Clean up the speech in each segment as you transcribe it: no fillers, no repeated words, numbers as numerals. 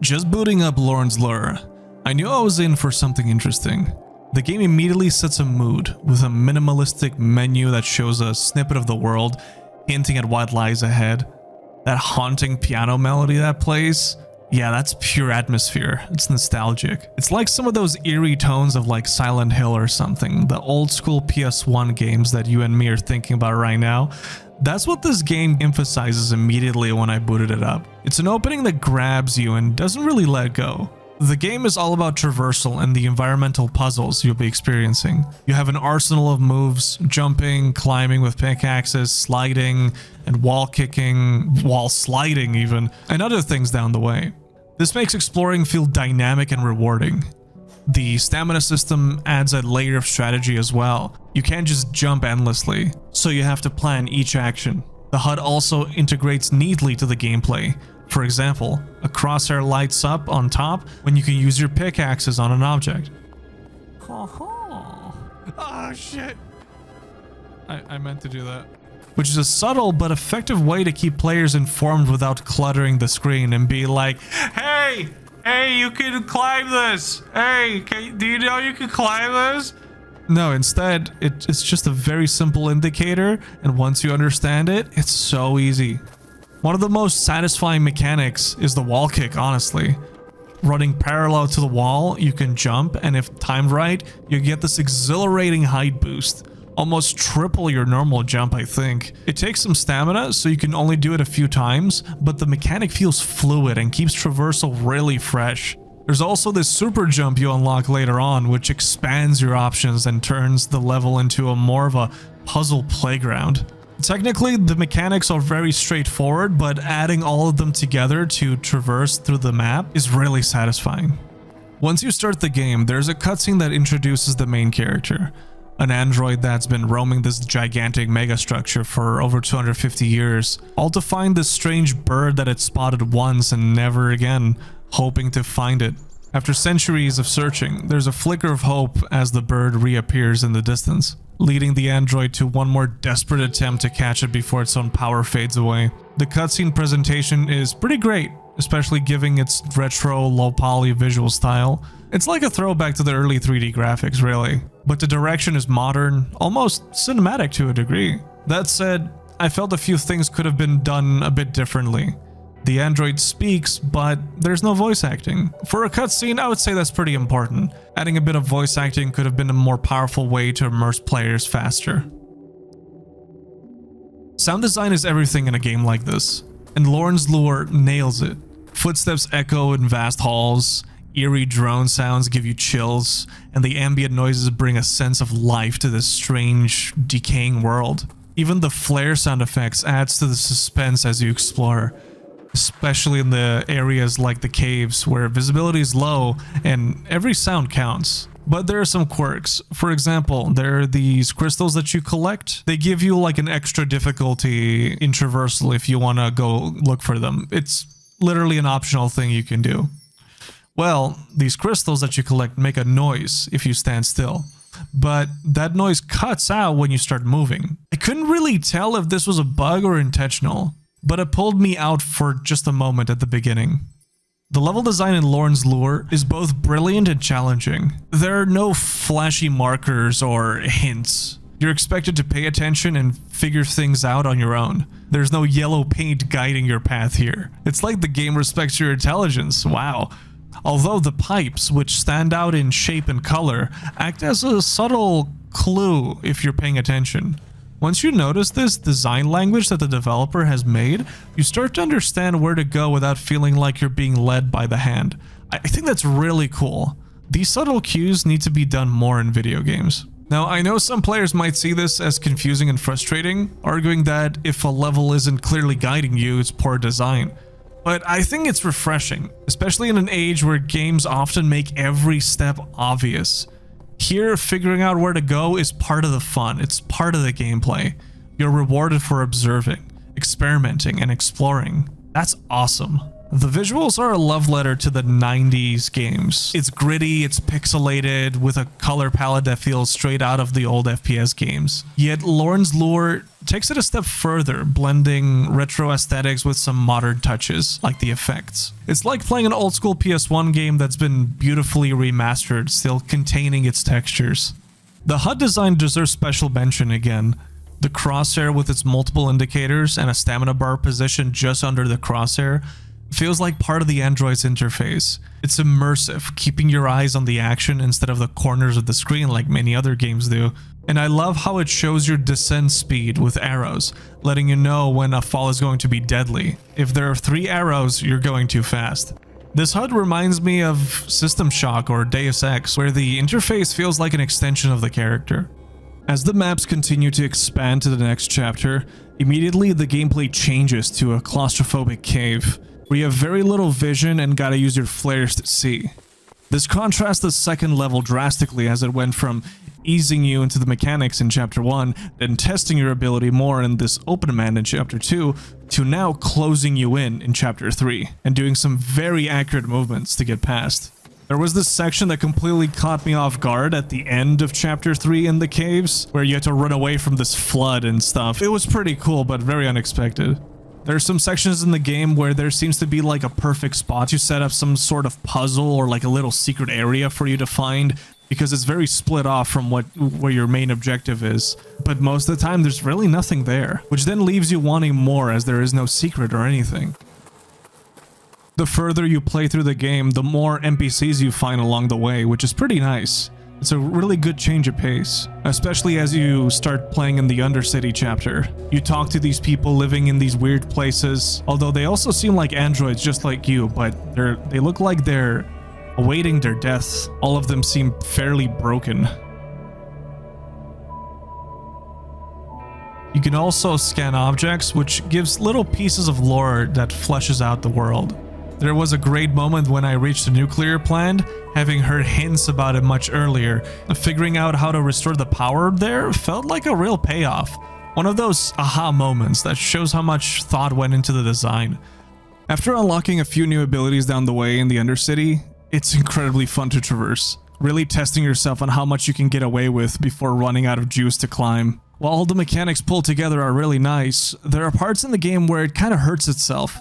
Just booting up Lorn Lure, I knew I was in for something interesting. The game immediately sets a mood with a minimalistic menu that shows a snippet of the world, hinting at what lies ahead. That haunting piano melody that plays, yeah, that's pure atmosphere. It's nostalgic. It's like some of those eerie tones of like Silent Hill or something, the old school PS1 games that you and me are thinking about right now. That's what this game emphasizes immediately when I booted it up. It's an opening that grabs you and doesn't really let go. The game is all about traversal and the environmental puzzles you'll be experiencing. You have an arsenal of moves, jumping, climbing with pickaxes, sliding, and wall kicking, wall sliding even, and other things down the way. This makes exploring feel dynamic and rewarding. The stamina system adds a layer of strategy as well. You can't just jump endlessly, so you have to plan each action. The HUD also integrates neatly to the gameplay. For example, a crosshair lights up on top when you can use your pickaxes on an object. Oh shit! I meant to do that. Which is a subtle but effective way to keep players informed without cluttering the screen and be like, hey, you can climb this. Hey, do you know you can climb this? No, instead, it's just a very simple indicator, and once you understand it, it's so easy. One of the most satisfying mechanics is the wall kick, honestly. Running parallel to the wall, you can jump, and if timed right, you get this exhilarating height boost. Almost triple your normal jump, I think. It takes some stamina, so you can only do it a few times, but the mechanic feels fluid and keeps traversal really fresh. There's also this super jump you unlock later on, which expands your options and turns the level into more of a puzzle playground. Technically, the mechanics are very straightforward, but adding all of them together to traverse through the map is really satisfying. Once you start the game, there's a cutscene that introduces the main character. An android that's been roaming this gigantic megastructure for over 250 years, all to find this strange bird that it spotted once and never again, hoping to find it. After centuries of searching, there's a flicker of hope as the bird reappears in the distance, leading the android to one more desperate attempt to catch it before its own power fades away. The cutscene presentation is pretty great, especially given its retro, low-poly visual style. It's like a throwback to the early 3D graphics, really. But the direction is modern, almost cinematic to a degree. That said, I felt a few things could have been done a bit differently. The android speaks, but there's no voice acting. For a cutscene, I would say that's pretty important. Adding a bit of voice acting could have been a more powerful way to immerse players faster. Sound design is everything in a game like this, and Lorn Lure nails it. Footsteps echo in vast halls, eerie drone sounds give you chills, and the ambient noises bring a sense of life to this strange, decaying world. Even the flare sound effects adds to the suspense as you explore, especially in the areas like the caves where visibility is low and every sound counts. But there are some quirks. For example, there are these crystals that you collect. They give you like an extra difficulty in traversal if you want to go look for them. It's literally an optional thing you can do. Well, these crystals that you collect make a noise if you stand still, but that noise cuts out when you start moving. I couldn't really tell if this was a bug or intentional, but it pulled me out for just a moment at the beginning. The level design in Lorn Lure is both brilliant and challenging. There are no flashy markers or hints. You're expected to pay attention and figure things out on your own. There's no yellow paint guiding your path here. It's like the game respects your intelligence. Wow. Although the pipes, which stand out in shape and color, act as a subtle clue if you're paying attention. Once you notice this design language that the developer has made, you start to understand where to go without feeling like you're being led by the hand. I think that's really cool. These subtle cues need to be done more in video games. Now, I know some players might see this as confusing and frustrating, arguing that if a level isn't clearly guiding you, it's poor design. But I think it's refreshing, especially in an age where games often make every step obvious. Here, figuring out where to go is part of the fun. It's part of the gameplay. You're rewarded for observing, experimenting, and exploring. That's awesome. The visuals are a love letter to the 90s games. It's gritty, it's pixelated, with a color palette that feels straight out of the old FPS games. Yet Lorn's Lure takes it a step further, blending retro aesthetics with some modern touches, like the effects. It's like playing an old school PS1 game that's been beautifully remastered, still containing its textures. The HUD design deserves special mention again. The crosshair with its multiple indicators and a stamina bar positioned just under the crosshair feels like part of the Android's interface. It's immersive, keeping your eyes on the action instead of the corners of the screen like many other games do. And I love how it shows your descent speed with arrows, letting you know when a fall is going to be deadly. If there are 3 arrows, you're going too fast. This HUD reminds me of System Shock or Deus Ex, where the interface feels like an extension of the character. As the maps continue to expand to the next chapter, immediately the gameplay changes to a claustrophobic cave, where you have very little vision and gotta use your flares to see. This contrasts the second level drastically, as it went from easing you into the mechanics in chapter 1, then testing your ability more in this open man in chapter 2, to now closing you in chapter 3, and doing some very accurate movements to get past. There was this section that completely caught me off guard at the end of chapter 3 in the caves, where you had to run away from this flood and stuff. It was pretty cool, but very unexpected. There are some sections in the game where there seems to be like a perfect spot to set up some sort of puzzle or like a little secret area for you to find, because it's very split off from where your main objective is. But most of the time there's really nothing there, which then leaves you wanting more as there is no secret or anything. The further you play through the game, the more NPCs you find along the way, which is pretty nice. It's a really good change of pace, especially as you start playing in the Undercity chapter. You talk to these people living in these weird places, although they also seem like androids just like you, but they look like they're awaiting their deaths. All of them seem fairly broken. You can also scan objects, which gives little pieces of lore that fleshes out the world. There was a great moment when I reached the nuclear plant, having heard hints about it much earlier. Figuring out how to restore the power there felt like a real payoff. One of those aha moments that shows how much thought went into the design. After unlocking a few new abilities down the way in the Undercity, it's incredibly fun to traverse, really testing yourself on how much you can get away with before running out of juice to climb. While all the mechanics pulled together are really nice, there are parts in the game where it kind of hurts itself.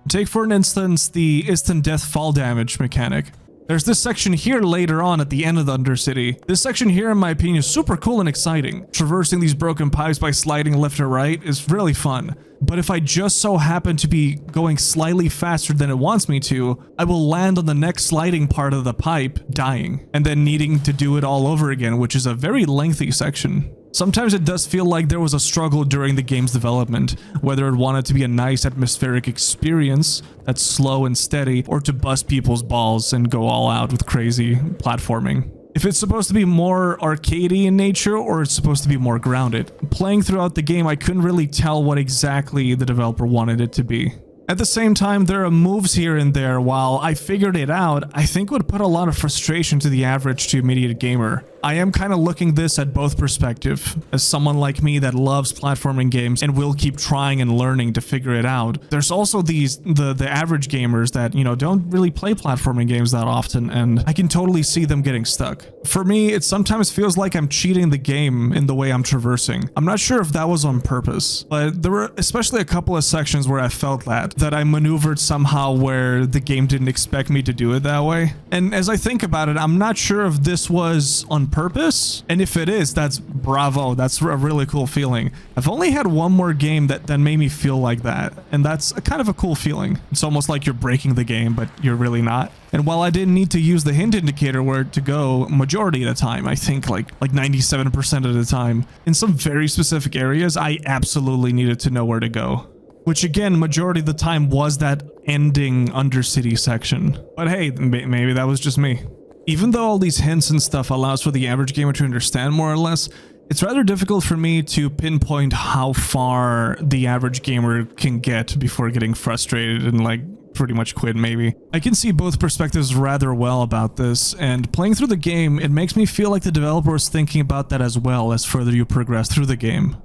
Take for an instance the instant death fall damage mechanic. There's this section here later on at the end of the Undercity. This section here, in my opinion, is super cool and exciting. Traversing these broken pipes by sliding left or right is really fun. But if I just so happen to be going slightly faster than it wants me to, I will land on the next sliding part of the pipe, dying, and then needing to do it all over again, which is a very lengthy section. Sometimes it does feel like there was a struggle during the game's development, whether it wanted to be a nice atmospheric experience that's slow and steady, or to bust people's balls and go all out with crazy platforming. If it's supposed to be more arcadey in nature, or it's supposed to be more grounded. Playing throughout the game, I couldn't really tell what exactly the developer wanted it to be. At the same time, there are moves here and there, while I figured it out, I think would put a lot of frustration to the average to immediate gamer. I am kind of looking this at both perspectives. As someone like me that loves platforming games and will keep trying and learning to figure it out, there's also the average gamers that, you know, don't really play platforming games that often, and I can totally see them getting stuck. For me, it sometimes feels like I'm cheating the game in the way I'm traversing. I'm not sure if that was on purpose, but there were especially a couple of sections where I felt that I maneuvered somehow where the game didn't expect me to do it that way. And as I think about it, I'm not sure if this was on purpose, and if it is, that's bravo. That's a really cool feeling. I've only had one more game that made me feel like that, and that's kind of a cool feeling. It's almost like you're breaking the game, but you're really not. And while I didn't need to use the hint indicator where to go majority of the time, I think like 97% of the time, in some very specific areas, I absolutely needed to know where to go. Which again, majority of the time was that ending Undercity section. But hey, maybe that was just me. Even though all these hints and stuff allows for the average gamer to understand more or less, it's rather difficult for me to pinpoint how far the average gamer can get before getting frustrated and like pretty much quit maybe. I can see both perspectives rather well about this, and playing through the game, it makes me feel like the developer is thinking about that as well as further you progress through the game.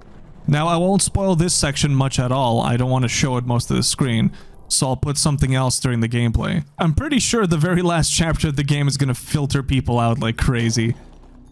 Now, I won't spoil this section much at all. I don't want to show it most of the screen. so I'll put something else during the gameplay. I'm pretty sure the very last chapter of the game is gonna filter people out like crazy.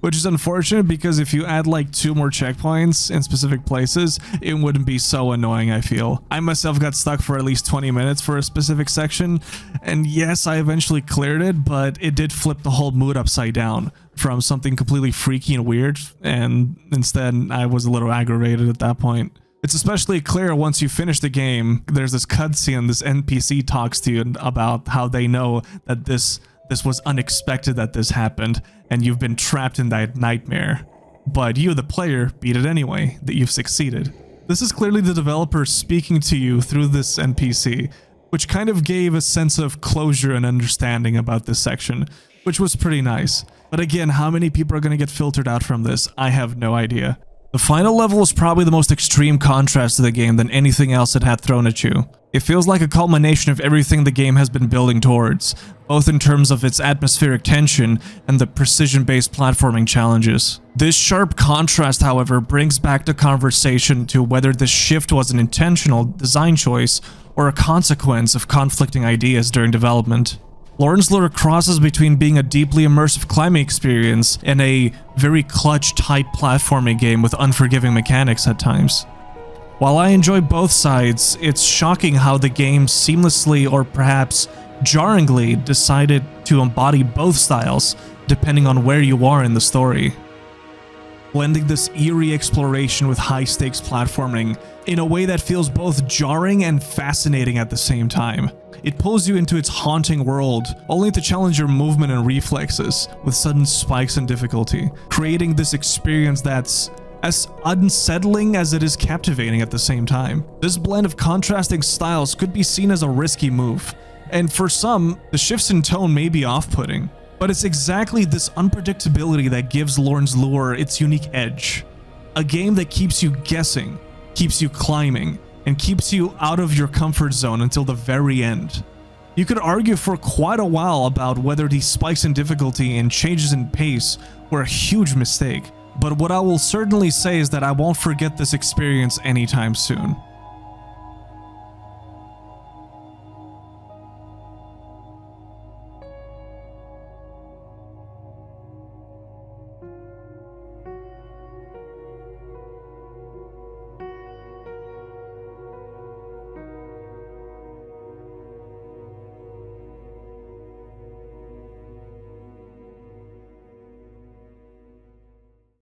Which is unfortunate because if you add like 2 more checkpoints in specific places, it wouldn't be so annoying, I feel. I myself got stuck for at least 20 minutes for a specific section, and yes, I eventually cleared it, but it did flip the whole mood upside down from something completely freaky and weird, and instead I was a little aggravated at that point. It's especially clear once you finish the game. There's this cutscene, this NPC talks to you about how they know that this was unexpected that this happened, and you've been trapped in that nightmare. But you, the player, beat it anyway, that you've succeeded. This is clearly the developer speaking to you through this NPC, which kind of gave a sense of closure and understanding about this section, which was pretty nice. But again, how many people are going to get filtered out from this? I have no idea. The final level was probably the most extreme contrast to the game than anything else it had thrown at you. It feels like a culmination of everything the game has been building towards, both in terms of its atmospheric tension and the precision-based platforming challenges. This sharp contrast, however, brings back the conversation to whether this shift was an intentional design choice or a consequence of conflicting ideas during development. Lorn Lure crosses between being a deeply immersive climbing experience and a very clutch, tight platforming game with unforgiving mechanics at times. While I enjoy both sides, it's shocking how the game seamlessly or perhaps jarringly decided to embody both styles depending on where you are in the story. Blending this eerie exploration with high-stakes platforming in a way that feels both jarring and fascinating at the same time. It pulls you into its haunting world, only to challenge your movement and reflexes with sudden spikes in difficulty, creating this experience that's as unsettling as it is captivating at the same time. This blend of contrasting styles could be seen as a risky move, and for some, the shifts in tone may be off-putting. But it's exactly this unpredictability that gives Lorn Lure its unique edge. A game that keeps you guessing, keeps you climbing, and keeps you out of your comfort zone until the very end. You could argue for quite a while about whether these spikes in difficulty and changes in pace were a huge mistake, but what I will certainly say is that I won't forget this experience anytime soon.